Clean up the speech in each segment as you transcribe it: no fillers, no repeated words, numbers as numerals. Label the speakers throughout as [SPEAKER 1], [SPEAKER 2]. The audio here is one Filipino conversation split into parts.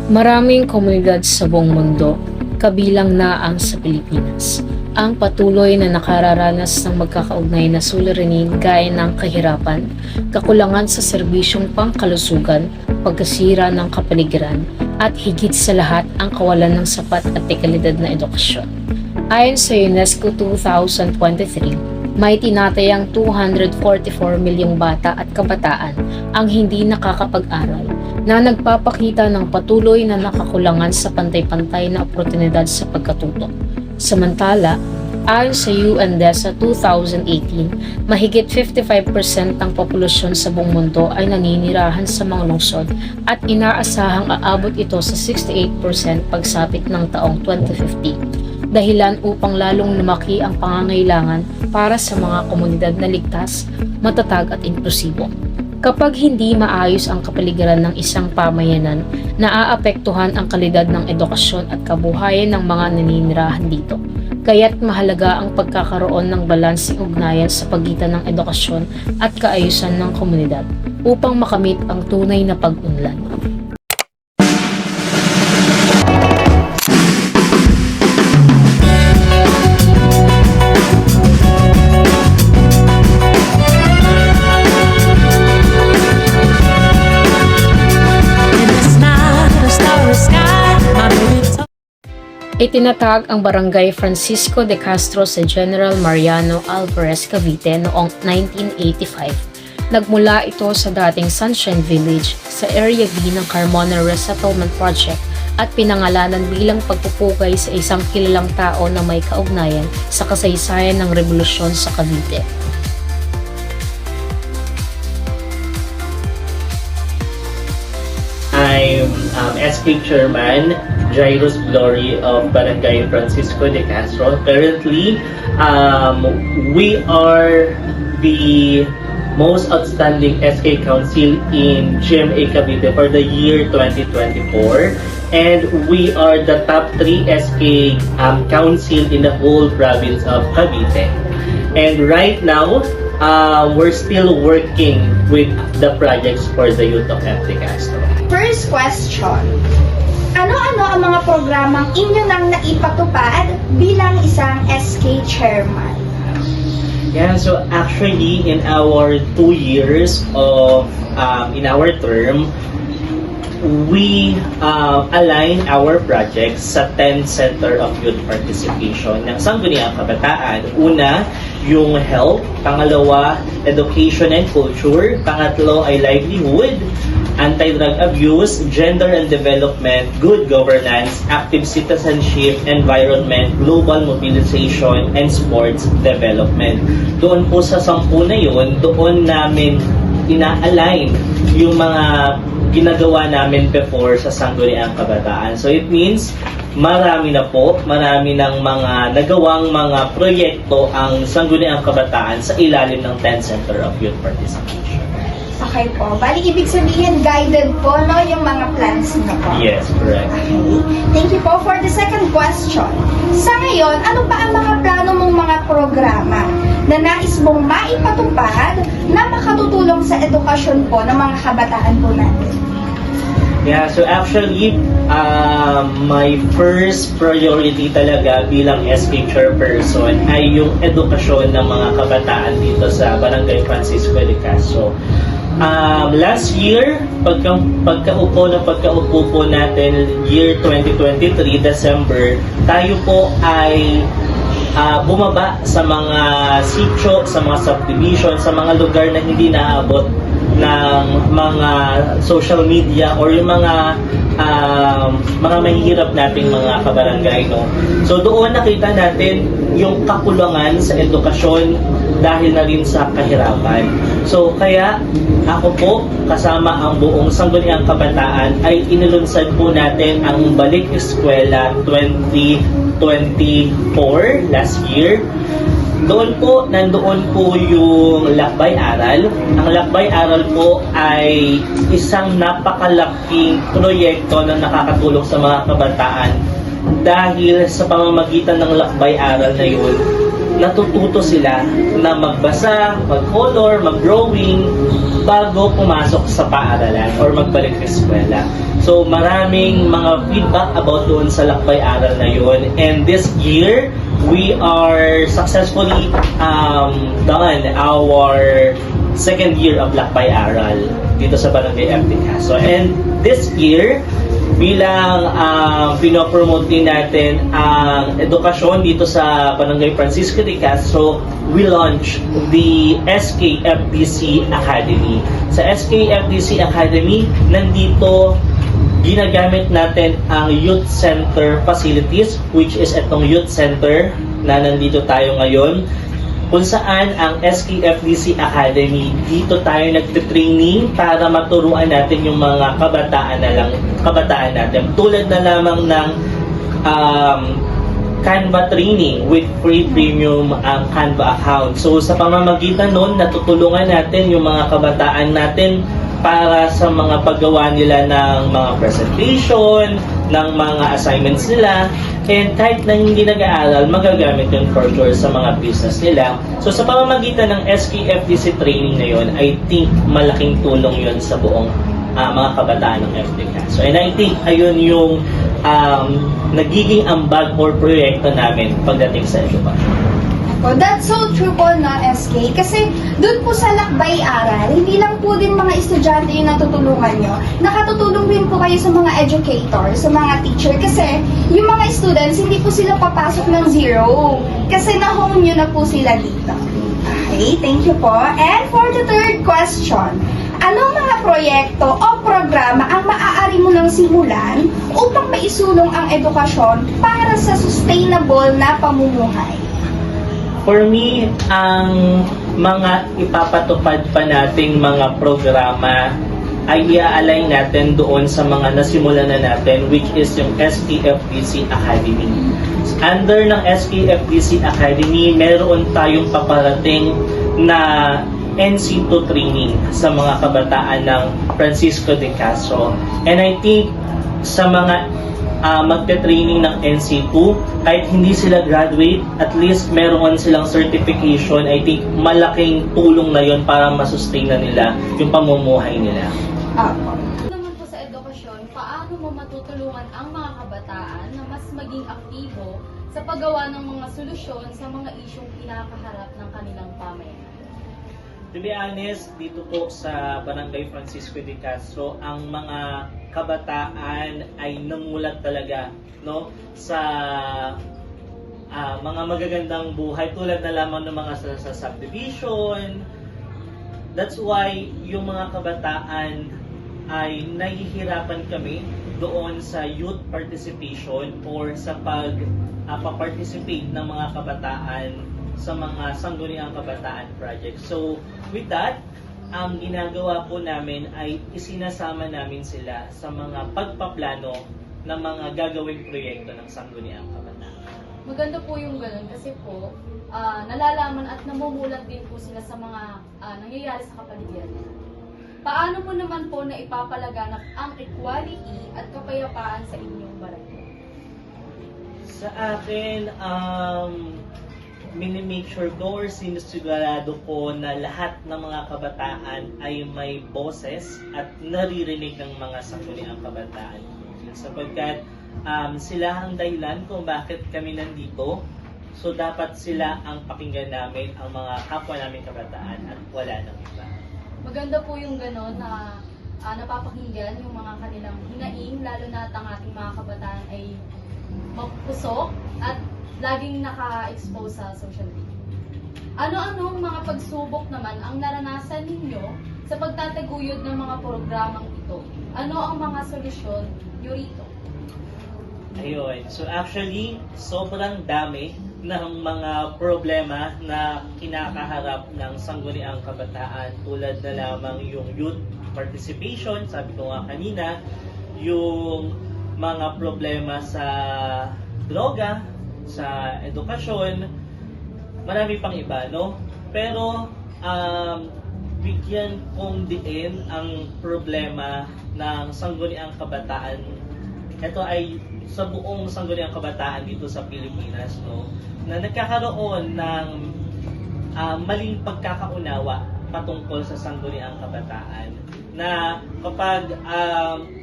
[SPEAKER 1] Maraming komunidad sa buong mundo, kabilang na ang sa Pilipinas, ang patuloy na nakararanas ng magkakaugnay na suliranin gaya ng kahirapan, kakulangan sa serbisyong pangkalusugan, pagkasira ng kapaligiran, at higit sa lahat ang kawalan ng sapat at dekalidad na edukasyon. Ayon sa UNESCO 2023, may tinatayang 244 milyong bata at kabataan ang hindi nakakapag-aral na nagpapakita ng patuloy na nakakulangan sa pantay-pantay na oportunidad sa pagkatuto. Samantala, ayon sa UNDESA 2018, mahigit 55% ng populasyon sa buong mundo ay naninirahan sa mga lungsod at inaasahang aabot ito sa 68% pagsapit ng taong 2050. Dahilan upang lalong lumaki ang pangangailangan para sa mga komunidad na ligtas, matatag at inklusibo. Kapag hindi maayos ang kapaligiran ng isang pamayanan, naaapektuhan ang kalidad ng edukasyon at kabuhayan ng mga naninirahan dito. Kaya't mahalaga ang pagkakaroon ng balanseng ugnayan sa pagitan ng edukasyon at kaayusan ng komunidad upang makamit ang tunay na pag-unlad. Itinatag ang Barangay Francisco de Castro sa General Mariano Alvarez, Cavite noong 1985. Nagmula ito sa dating Sunshine Village sa Area B ng Carmona Resettlement Project at pinangalanan bilang pagpupugay sa isang kilalang tao na may kaugnayan sa kasaysayan ng revolusyon sa Cavite.
[SPEAKER 2] I'm SK Chairman Jairus Glory of Barangay Francisco de Castro. Currently, we are the most outstanding SK Council in GMA Cavite for the year 2024, and we are the top 3 SK Council in the whole province of Cavite. And right now, we're still working with the projects for the youth of FD Castro.
[SPEAKER 3] First question, ano-ano ang mga programang inyo nang naipatupad bilang isang SK chairman?
[SPEAKER 2] Yeah, so actually in our 2 years of in our term, we align our projects sa 10 Center of Youth Participation ng Sangguniang Kabataan. Una, yung health. Pangalawa, education and culture. Pangatlo ay livelihood, anti-drug abuse, gender and development, good governance, active citizenship, environment, global mobilization, and sports development. Doon po sa 10 na yun, doon namin ina-align yung mga ginagawa namin before sa Sangguniang Kabataan. So it means marami ng mga nagawang mga proyekto ang Sangguniang Kabataan sa ilalim ng 10 Center of Youth Participation.
[SPEAKER 3] Okay po. Bali, ibig sabihin, guided po, no, yung mga plans niyo po.
[SPEAKER 2] Yes, correct.
[SPEAKER 3] Okay. Thank you po for the second question. Sa ngayon, ano pa ang mga plano mong mga programa na nais mong maipatupad na makatutulong sa edukasyon po ng mga kabataan po natin?
[SPEAKER 2] Yeah, so actually, my first priority talaga bilang SK chairperson ay yung edukasyon ng mga kabataan dito sa Barangay Francisco de Castro. Last year, pagkaupo po natin, year 2023, December, tayo po ay bumaba sa mga sitio, sa mga subdivision, sa mga lugar na hindi naabot ng mga social media or yung mga mahihirap nating mga kabarangay, no? So doon nakita natin yung kakulangan sa edukasyon dahil na rin sa kahirapan. So kaya ako po kasama ang buong Sangguniang Kabataan ay inilunsad po natin ang Balik Eskwela 2024 last year. Nandoon po yung Lakbay Aral. Ang Lakbay Aral po ay isang napakalaking proyekto na nakakatulong sa mga kabataan dahil sa pamamagitan ng Lakbay Aral na yun, natututo sila na magbasa, mag-color, mag-drawing bago pumasok sa paaralan or magbalik sa eskwela. So maraming mga feedback about doon sa Lakbay Aral na yun. And this year, we are successfully done our second year of Lakbay Aral dito sa Barangay FD Castro. And this year, bilang pinopromote din natin ang edukasyon dito sa Barangay Francisco de Castro, we launched the SKFDC Academy. Sa SKFDC Academy, nandito ginagamit natin ang youth center facilities, which is itong youth center na nandito tayo ngayon, kung saan ang SKFDC Academy, dito tayo nagte-training para maturuan natin yung mga kabataan natin. Tulad na lamang ng Canva training with free premium Canva account. So sa pamamagitan nun, natutulungan natin yung mga kabataan natin para sa mga paggawa nila ng mga presentation, ng mga assignments nila, and kahit na hindi nag-aaral, magagamit yun for sure sa mga business nila. So sa pamamagitan ng SKFDC training na yun, I think malaking tulong yun sa buong mga kabataan ng FDK. So and I think ayun yung nagiging ambag or proyekto namin pagdating sa edukasyon.
[SPEAKER 3] Oh, that's so true po, na SK. Kasi doon po sa Lakbay Aral, hindi lang po din mga estudyante yung natutulungan nyo. Nakatutulong din po kayo sa mga educator, sa mga teacher. Kasi yung mga students, hindi po sila papasok ng zero. Kasi na-home nyo na po sila dito. Okay, thank you po. And for the third question, anong mga proyekto o programa ang maaari mo nang simulan upang maisulong ang edukasyon para sa sustainable na pamumuhay?
[SPEAKER 2] For me, ang mga ipapatupad pa nating mga programa ay i-align natin doon sa mga nasimulan na natin, which is yung SKFDC Academy. Under ng SKFDC Academy, meron tayong paparating na NC2 training sa mga kabataan ng Francisco de Castro. And I think sa mga magte-training ng NC2, kahit hindi sila graduate, at least meron silang certification. I think malaking tulong na yon para masustain na nila yung pamumuhay nila.
[SPEAKER 4] Naman po sa edukasyon, paano mo matutulungan ang mga kabataan na mas maging aktibo sa paggawa ng mga solusyon sa mga isyong kinakaharap ng kanilang pamayanan?
[SPEAKER 2] To be honest, dito po sa Barangay Francisco de Castro, ang mga kabataan ay namulat talaga, no, sa mga magagandang buhay tulad na lamang ng mga sa subdivision. That's why yung mga kabataan ay nahihirapan kami doon sa youth participation or sa pag-participate ng mga kabataan sa mga sangguniang kabataan project. So, with that, ang ginagawa po namin ay isinasama namin sila sa mga pagpaplano ng mga gagawing proyekto ng sangguniang kabataan.
[SPEAKER 4] Maganda po yung ganun kasi po, nalalaman at namumulat din po sila sa mga nangyayari sa kapaligiran nila. Paano mo naman po na ipapalaganap ang equality at kapayapaan sa inyong barangay?
[SPEAKER 2] Sa akin, minimake sure ko or sinusigurado ko na lahat ng mga kabataan ay may boses at naririnig ng mga sangguniang kabataan. Sapagkat sila ang dahilan kung bakit kami nandito. So dapat sila ang pakinggan namin, ang mga kapwa namin kabataan, at wala nang iba.
[SPEAKER 4] Maganda po yung gano'n na napapakinggan yung mga kanilang hinaing, lalo na at ang ating mga kabataan ay mapusok at laging naka-expose sa social media. Ano-anong mga pagsubok naman ang naranasan ninyo sa pagtataguyod ng mga programang ito? Ano ang mga solusyon nyo rito?
[SPEAKER 2] Ayun. So actually, sobrang dami ng mga problema na kinakaharap ng sangguniang kabataan, tulad na lamang yung youth participation, sabi ko nga kanina, yung mga problema sa droga, sa edukasyon, marami pang iba, no? Pero bigyan kong diin ang problema ng sangguniang kabataan ito ay sa buong sangguniang kabataan dito sa Pilipinas, no, na nagkakaroon ng maling pagkakaunawa patungkol sa sangguniang kabataan, na kapag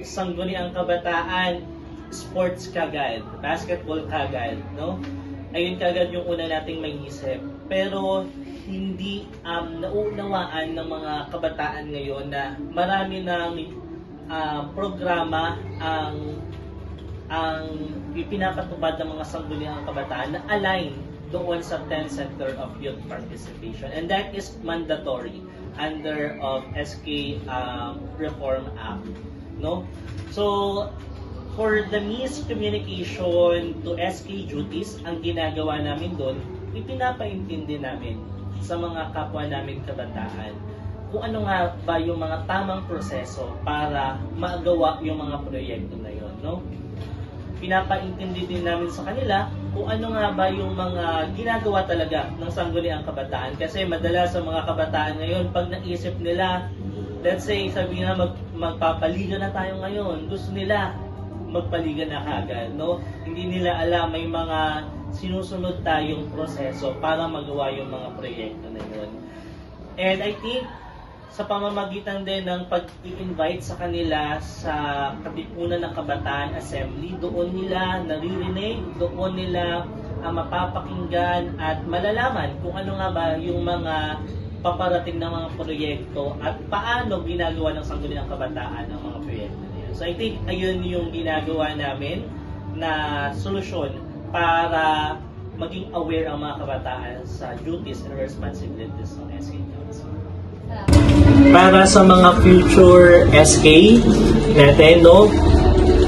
[SPEAKER 2] sangguniang kabataan, sports kagad, basketball kagad, no? Ayun kagad yung una nating maiisip. Pero hindi nauunawaan ng mga kabataan ngayon na marami ng programa ang ipinapatupad ng mga sangguniang kabataan na align doon sa 10th Center of Youth Participation, and that is mandatory under of SK Reform Act, no? So for the miscommunication to SK duties, ang ginagawa namin doon, ipinapaintindi namin sa mga kapwa namin kabataan kung ano nga ba yung mga tamang proseso para magawa yung mga proyekto na yon, no? Pinapaintindi din namin sa kanila kung ano nga ba yung mga ginagawa talaga ng sangguniang kabataan. Kasi madalas sa mga kabataan ngayon, pag naisip nila, let's say, sabi na magpapaliga na tayo ngayon, gusto nila magpaliga na kagad, no? Hindi nila alam may mga sinusunod tayong proseso para magawa yung mga proyekto na yun. And I think sa pamamagitan din ng pag-i-invite sa kanila sa Katipunan ng Kabataan Assembly, doon nila naririnig, doon nila mapapakinggan at malalaman kung ano nga ba yung mga paparating na mga proyekto at paano ginagawa ng sangguniang kabataan ang mga proyekto niya. So I think ayun yung ginagawa namin na solusyon para maging aware ang mga kabataan sa duties and responsibilities ng SK Council. Para sa mga future SK natin, no,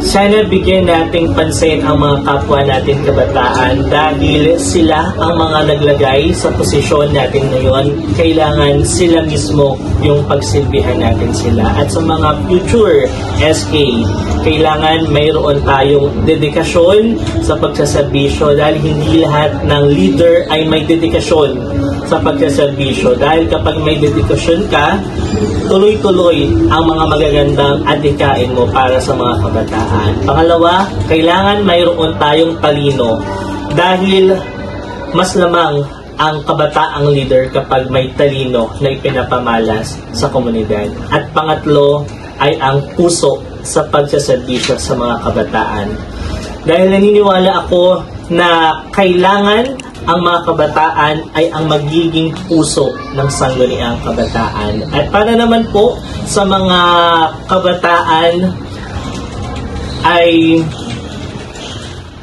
[SPEAKER 2] sana bigyan nating pansin ang mga kapwa natin kabataan dahil sila ang mga naglagay sa posisyon natin ngayon. Kailangan sila mismo yung pagsilbihan natin sila. At sa mga future SK, kailangan mayroon tayong dedikasyon sa pagsaserbisyo dahil hindi lahat ng leader ay may dedikasyon sa pagsaserbisyo. Dahil kapag may dedikasyon ka, tuloy-tuloy ang mga magagandang adhikain mo para sa mga kabataan. Pangalawa, kailangan mayroon tayong talino dahil mas lamang ang kabataang leader kapag may talino na ipinapamalas sa komunidad. At pangatlo ay ang puso sa pagsaserbisyo sa mga kabataan. Dahil naniniwala ako na kailangan ang mga kabataan ay ang magiging puso ng sangguniang kabataan. At para naman po sa mga kabataan ay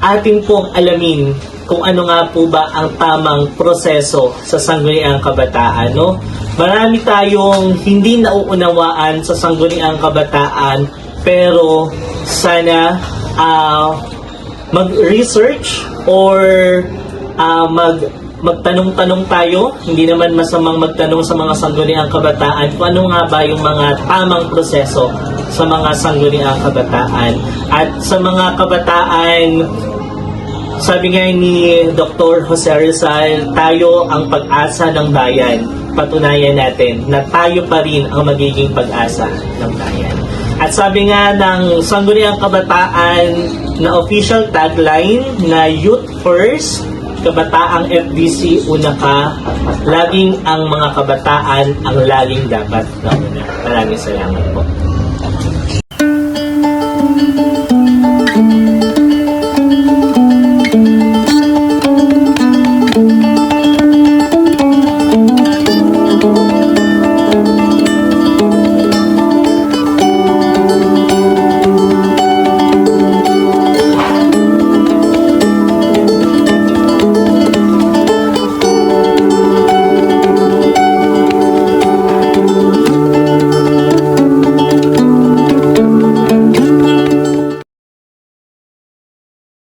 [SPEAKER 2] atin pong alamin kung ano nga po ba ang tamang proseso sa sangguniang kabataan, no? Marami tayong hindi nauunawaan sa sangguniang kabataan, pero sana mag-research or magtanong-tanong tayo. Hindi naman masamang magtanong sa mga sangguniang kabataan kung ano nga ba yung mga tamang proseso sa mga sangguniang kabataan. At sa mga kabataan, sabi nga ni Dr. Jose Rizal, tayo ang pag-asa ng bayan. Patunayan natin na tayo pa rin ang magiging pag-asa ng bayan. At sabi nga ng sangguniang kabataan na official tagline na Youth First, Kabataang FBC, una ka, laging ang mga kabataan ang laging dapat na una. Maraming salamat po.